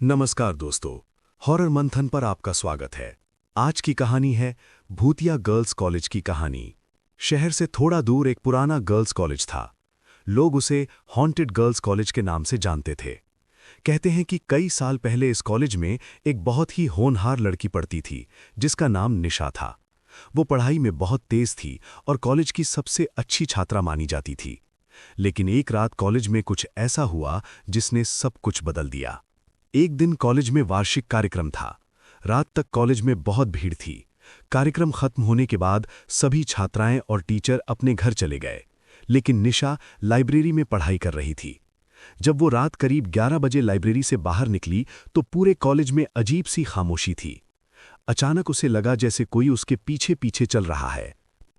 नमस्कार दोस्तों, हॉरर मंथन पर आपका स्वागत है। आज की कहानी है भूतिया गर्ल्स कॉलेज की कहानी। शहर से थोड़ा दूर एक पुराना गर्ल्स कॉलेज था। लोग उसे हॉन्टेड गर्ल्स कॉलेज के नाम से जानते थे। कहते हैं कि कई साल पहले इस कॉलेज में एक बहुत ही होनहार लड़की पढ़ती थी जिसका नाम निशा था। वो पढ़ाई में बहुत तेज थी और कॉलेज की सबसे अच्छी छात्रा मानी जाती थी। लेकिन एक रात कॉलेज में कुछ ऐसा हुआ जिसने सब कुछ बदल दिया। एक दिन कॉलेज में वार्षिक कार्यक्रम था। रात तक कॉलेज में बहुत भीड़ थी। कार्यक्रम खत्म होने के बाद सभी छात्राएं और टीचर अपने घर चले गए, लेकिन निशा लाइब्रेरी में पढ़ाई कर रही थी। जब वो रात करीब 11 बजे लाइब्रेरी से बाहर निकली तो पूरे कॉलेज में अजीब सी खामोशी थी। अचानक उसे लगा जैसे कोई उसके पीछे पीछे चल रहा है।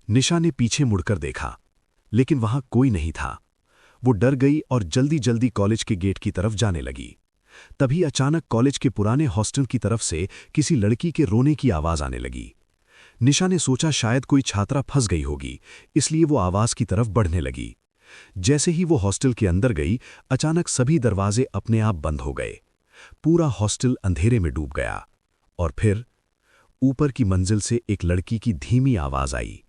निशा ने पीछे मुड़कर देखा, लेकिन वहां कोई नहीं था। वो डर गई और जल्दी जल्दी कॉलेज के गेट की तरफ जाने लगी। तभी अचानक कॉलेज के पुराने हॉस्टल की तरफ से किसी लड़की के रोने की आवाज आने लगी। निशा ने सोचा शायद कोई छात्रा फंस गई होगी, इसलिए वो आवाज की तरफ बढ़ने लगी। जैसे ही वो हॉस्टल के अंदर गई, अचानक सभी दरवाजे अपने आप बंद हो गए। पूरा हॉस्टल अंधेरे में डूब गया। और फिर ऊपर की मंजिल से एक लड़की की धीमी आवाज आई,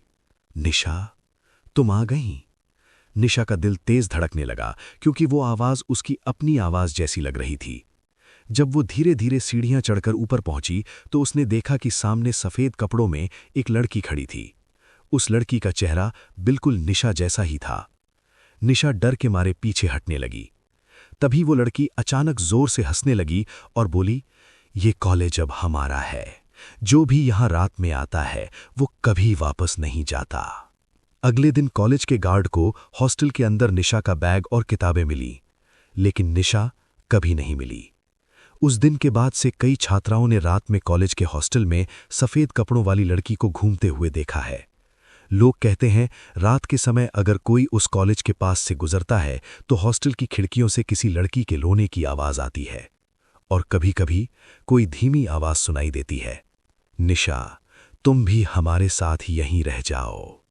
निशा, तुम आ गई। निशा का दिल तेज धड़कने लगा क्योंकि वो आवाज उसकी अपनी आवाज जैसी लग रही थी। जब वो धीरे धीरे सीढ़ियां चढ़कर ऊपर पहुंची तो उसने देखा कि सामने सफेद कपड़ों में एक लड़की खड़ी थी। उस लड़की का चेहरा बिल्कुल निशा जैसा ही था। निशा डर के मारे पीछे हटने लगी। तभी वो लड़की अचानक जोर से हंसने लगी और बोली, ये कॉलेज अब हमारा है। जो भी यहां रात में आता है वो कभी वापस नहीं जाता। अगले दिन कॉलेज के गार्ड को हॉस्टल के अंदर निशा का बैग और किताबें मिली, लेकिन निशा कभी नहीं मिली। उस दिन के बाद से कई छात्राओं ने रात में कॉलेज के हॉस्टल में सफेद कपड़ों वाली लड़की को घूमते हुए देखा है। लोग कहते हैं रात के समय अगर कोई उस कॉलेज के पास से गुजरता है तो हॉस्टल की खिड़कियों से किसी लड़की के रोने की आवाज आती है और कभी-कभी कोई धीमी आवाज सुनाई देती है, निशा, तुम भी हमारे साथ यहीं रह जाओ।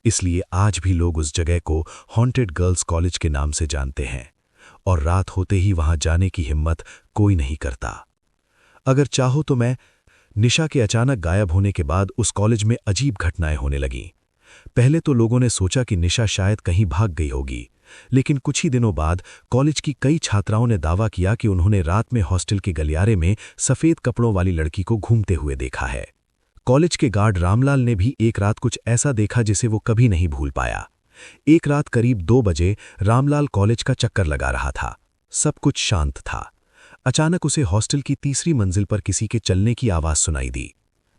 इसलिए आज भी लोग उस जगह को हॉन्टेड गर्ल्स कॉलेज के नाम से जानते हैं और रात होते ही वहां जाने की हिम्मत कोई नहीं करता। अगर चाहो तो मैं निशा के अचानक गायब होने के बाद उस कॉलेज में अजीब घटनाएं होने लगीं। पहले तो लोगों ने सोचा कि निशा शायद कहीं भाग गई होगी, लेकिन कुछ ही दिनों बाद कॉलेज की कई छात्राओं ने दावा किया कि उन्होंने रात में हॉस्टल के गलियारे में सफेद कपड़ों वाली लड़की को घूमते हुए देखा है। कॉलेज के गार्ड रामलाल ने भी एक रात कुछ ऐसा देखा जिसे वो कभी नहीं भूल पाया। एक रात करीब 2 बजे रामलाल कॉलेज का चक्कर लगा रहा था। सब कुछ शांत था। अचानक उसे हॉस्टल की तीसरी मंजिल पर किसी के चलने की आवाज सुनाई दी।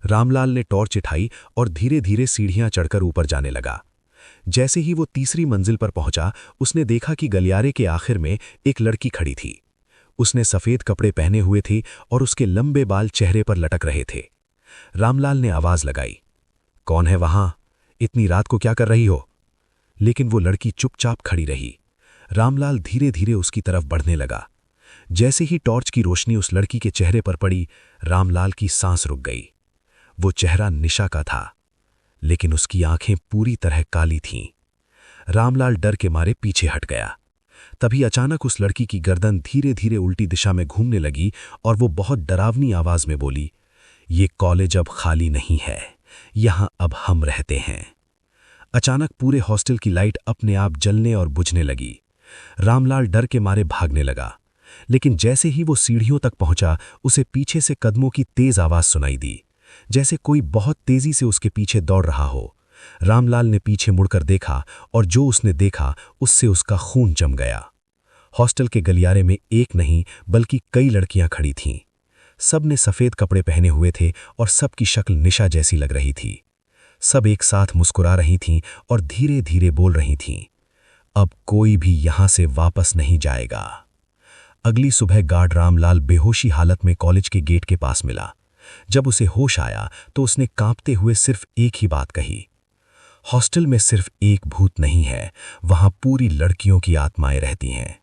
रामलाल ने टॉर्च उठाई और धीरे धीरे सीढ़ियां चढ़कर ऊपर जाने लगा। जैसे ही वो तीसरी मंजिल पर पहुंचा, उसने देखा कि गलियारे के आखिर में एक लड़की खड़ी थी। उसने सफेद कपड़े पहने हुए थे और उसके लंबे बाल चेहरे पर लटक रहे थे। रामलाल ने आवाज लगाई, कौन है वहां? इतनी रात को क्या कर रही हो? लेकिन वो लड़की चुपचाप खड़ी रही। रामलाल धीरे धीरे उसकी तरफ बढ़ने लगा। जैसे ही टॉर्च की रोशनी उस लड़की के चेहरे पर पड़ी, रामलाल की सांस रुक गई। वो चेहरा निशा का था, लेकिन उसकी आंखें पूरी तरह काली थीं। रामलाल डर के मारे पीछे हट गया। तभी अचानक उस लड़की की गर्दन धीरे धीरे उल्टी दिशा में घूमने लगी और वो बहुत डरावनी आवाज में बोली, ये कॉलेज अब खाली नहीं है, यहां अब हम रहते हैं। अचानक पूरे हॉस्टल की लाइट अपने आप जलने और बुझने लगी। रामलाल डर के मारे भागने लगा, लेकिन जैसे ही वो सीढ़ियों तक पहुंचा, उसे पीछे से कदमों की तेज आवाज सुनाई दी, जैसे कोई बहुत तेजी से उसके पीछे दौड़ रहा हो। रामलाल ने पीछे मुड़कर देखा और जो उसने देखा उससे उसका खून जम गया। हॉस्टल के गलियारे में एक नहीं बल्कि कई लड़कियां खड़ी थीं। सब ने सफेद कपड़े पहने हुए थे और सबकी शक्ल निशा जैसी लग रही थी। सब एक साथ मुस्कुरा रही थीं और धीरे धीरे बोल रही थीं, अब कोई भी यहां से वापस नहीं जाएगा। अगली सुबह गार्ड रामलाल बेहोशी हालत में कॉलेज के गेट के पास मिला। जब उसे होश आया तो उसने कांपते हुए सिर्फ एक ही बात कही, हॉस्टल में सिर्फ एक भूत नहीं है, वहां पूरी लड़कियों की आत्माएं रहती हैं।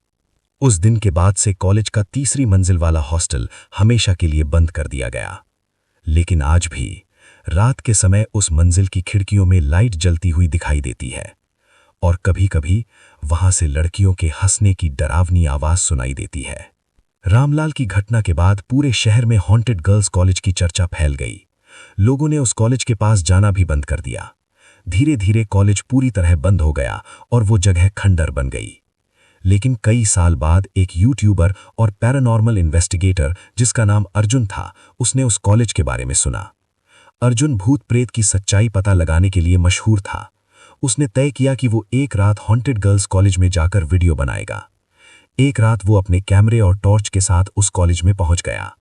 उस दिन के बाद से कॉलेज का तीसरी मंजिल वाला हॉस्टल हमेशा के लिए बंद कर दिया गया। लेकिन आज भी रात के समय उस मंजिल की खिड़कियों में लाइट जलती हुई दिखाई देती है और कभी-कभी वहां से लड़कियों के हंसने की डरावनी आवाज सुनाई देती है। रामलाल की घटना के बाद पूरे शहर में हॉन्टेड गर्ल्स कॉलेज की चर्चा फैल गई। लोगों ने उस कॉलेज के पास जाना भी बंद कर दिया। धीरे धीरे कॉलेज पूरी तरह बंद हो गया और वो जगह खंडर बन गई। लेकिन कई साल बाद एक यूट्यूबर और पैरानॉर्मल इन्वेस्टिगेटर जिसका नाम अर्जुन था, उसने उस कॉलेज के बारे में सुना। अर्जुन भूत प्रेत की सच्चाई पता लगाने के लिए मशहूर था। उसने तय किया कि वो एक रात हॉन्टेड गर्ल्स कॉलेज में जाकर वीडियो बनाएगा। एक रात वो अपने कैमरे और टॉर्च के साथ उस कॉलेज में पहुंच गया।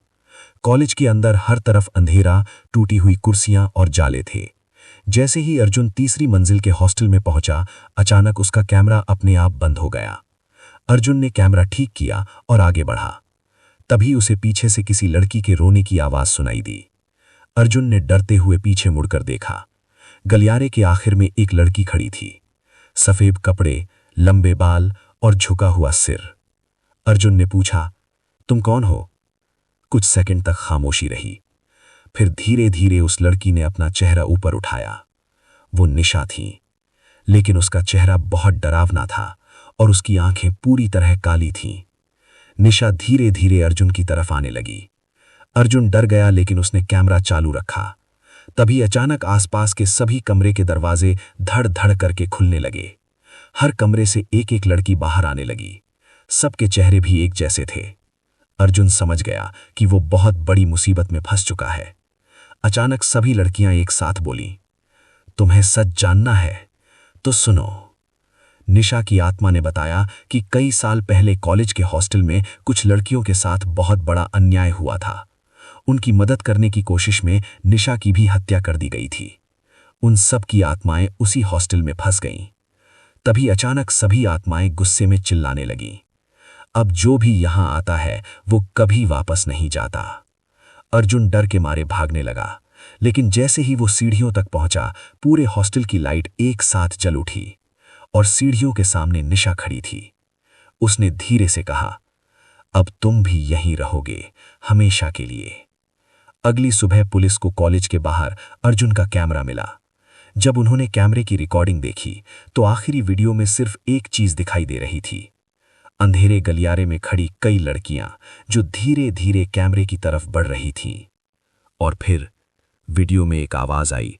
कॉलेज के अंदर हर तरफ अंधेरा, टूटी हुई कुर्सियां और जाले थे। जैसे ही अर्जुन तीसरी मंजिल के हॉस्टल में पहुंचा, अचानक उसका कैमरा अपने आप बंद हो गया। अर्जुन ने कैमरा ठीक किया और आगे बढ़ा। तभी उसे पीछे से किसी लड़की के रोने की आवाज सुनाई दी। अर्जुन ने डरते हुए पीछे मुड़कर देखा। गलियारे के आखिर में एक लड़की खड़ी थी। सफेद कपड़े, लंबे बाल और झुका हुआ सिर। अर्जुन ने पूछा, तुम कौन हो? कुछ सेकंड तक खामोशी रही। फिर धीरे धीरे उस लड़की ने अपना चेहरा ऊपर उठाया। वो निशा थी, लेकिन उसका चेहरा बहुत डरावना था और उसकी आंखें पूरी तरह काली थीं। निशा धीरे धीरे अर्जुन की तरफ आने लगी। अर्जुन डर गया, लेकिन उसने कैमरा चालू रखा। तभी अचानक आसपास के सभी कमरे के दरवाजे धड़ धड़ करके खुलने लगे। हर कमरे से एक एक लड़की बाहर आने लगी। सबके चेहरे भी एक जैसे थे। अर्जुन समझ गया कि वो बहुत बड़ी मुसीबत में फंस चुका है। अचानक सभी लड़कियां एक साथ बोलीं, तुम्हें सच जानना है तो सुनो। निशा की आत्मा ने बताया कि कई साल पहले कॉलेज के हॉस्टल में कुछ लड़कियों के साथ बहुत बड़ा अन्याय हुआ था। उनकी मदद करने की कोशिश में निशा की भी हत्या कर दी गई थी। उन सब की आत्माएं उसी हॉस्टल में फंस गईं। तभी अचानक सभी आत्माएं गुस्से में चिल्लाने लगीं, अब जो भी यहां आता है वो कभी वापस नहीं जाता। अर्जुन डर के मारे भागने लगा, लेकिन जैसे ही वो सीढ़ियों तक पहुंचा, पूरे हॉस्टल की लाइट एक साथ जल उठी और सीढ़ियों के सामने निशा खड़ी थी। उसने धीरे से कहा, अब तुम भी यहीं रहोगे, हमेशा के लिए। अगली सुबह पुलिस को कॉलेज के बाहर अर्जुन का कैमरा मिला। जब उन्होंने कैमरे की रिकॉर्डिंग देखी तो आखिरी वीडियो में सिर्फ एक चीज दिखाई दे रही थी, अंधेरे गलियारे में खड़ी कई लड़कियां जो धीरे धीरे कैमरे की तरफ बढ़ रही थीं। और फिर वीडियो में एक आवाज आई।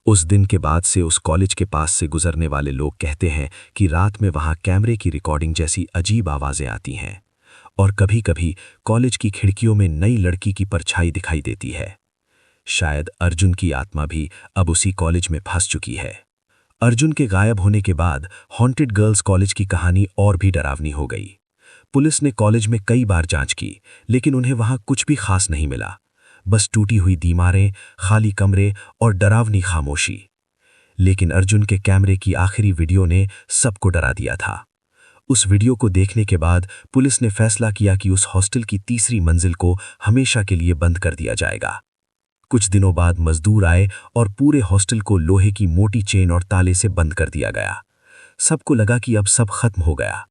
उस दिन के बाद से उस कॉलेज के पास से गुजरने वाले लोग कहते हैं कि रात में वहां कैमरे की रिकॉर्डिंग जैसी अजीब आवाजें आती हैं और कभी कभी कॉलेज की खिड़कियों में नई लड़की की परछाई दिखाई देती है। शायद अर्जुन की आत्मा भी अब उसी कॉलेज में फंस चुकी है। अर्जुन के गायब होने के बाद हॉन्टेड गर्ल्स कॉलेज की कहानी और भी डरावनी हो गई। पुलिस ने कॉलेज में कई बार जांच की, लेकिन उन्हें वहां कुछ भी खास नहीं मिला। बस टूटी हुई दीवारें, खाली कमरे और डरावनी खामोशी। लेकिन अर्जुन के कैमरे की आखिरी वीडियो ने सबको डरा दिया था। उस वीडियो को देखने के बाद पुलिस ने फैसला किया कि उस हॉस्टल की तीसरी मंजिल को हमेशा के लिए बंद कर दिया जाएगा। कुछ दिनों बाद मजदूर आए और पूरे हॉस्टल को लोहे की मोटी चेन और ताले से बंद कर दिया गया। सबको लगा कि अब सब खत्म हो गया,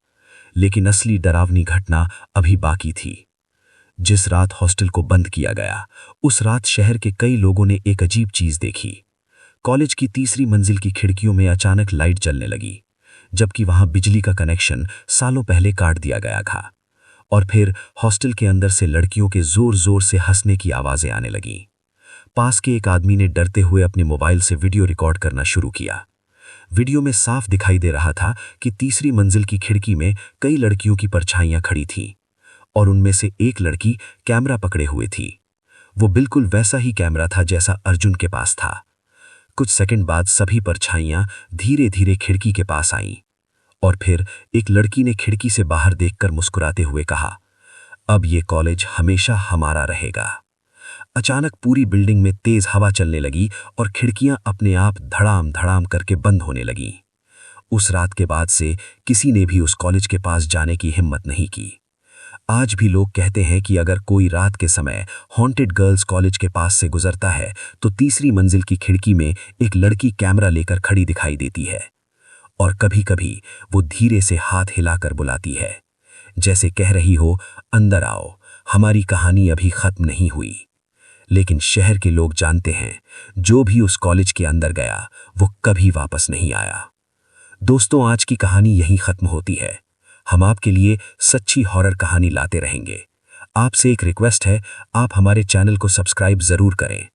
लेकिन असली डरावनी घटना अभी बाकी थी। जिस रात हॉस्टल को बंद किया गया, उस रात शहर के कई लोगों ने एक अजीब चीज देखी। कॉलेज की तीसरी मंजिल की खिड़कियों में अचानक लाइट जलने लगी, जबकि वहां बिजली का कनेक्शन सालों पहले काट दिया गया था। और फिर हॉस्टल के अंदर से लड़कियों के जोर जोर से हंसने की आवाजें आने लगीं। पास के एक आदमी ने डरते हुए अपने मोबाइल से वीडियो रिकॉर्ड करना शुरू किया। वीडियो में साफ दिखाई दे रहा था कि तीसरी मंजिल की खिड़की में कई लड़कियों की परछाइयां खड़ी थीं और उनमें से एक लड़की कैमरा पकड़े हुए थी। वो बिल्कुल वैसा ही कैमरा था जैसा अर्जुन के पास था। कुछ सेकंड बाद सभी परछाइयां धीरे धीरे खिड़की के पास आईं और फिर एक लड़की ने खिड़की से बाहर देखकर मुस्कुराते हुए कहा, अब ये कॉलेज हमेशा हमारा रहेगा। अचानक पूरी बिल्डिंग में तेज हवा चलने लगी और खिड़कियां अपने आप धड़ाम धड़ाम करके बंद होने लगीं। उस रात के बाद से किसी ने भी उस कॉलेज के पास जाने की हिम्मत नहीं की। आज भी लोग कहते हैं कि अगर कोई रात के समय हॉन्टेड गर्ल्स कॉलेज के पास से गुजरता है तो तीसरी मंजिल की खिड़की में एक लड़की कैमरा लेकर खड़ी दिखाई देती है और कभी कभी वो धीरे से हाथ हिलाकर बुलाती है, जैसे कह रही हो, अंदर आओ, हमारी कहानी अभी खत्म नहीं हुई। लेकिन शहर के लोग जानते हैं, जो भी उस कॉलेज के अंदर गया वो कभी वापस नहीं आया। दोस्तों, आज की कहानी यहीं खत्म होती है। हम आपके लिए सच्ची हॉरर कहानी लाते रहेंगे। आपसे एक रिक्वेस्ट है, आप हमारे चैनल को सब्सक्राइब जरूर करें।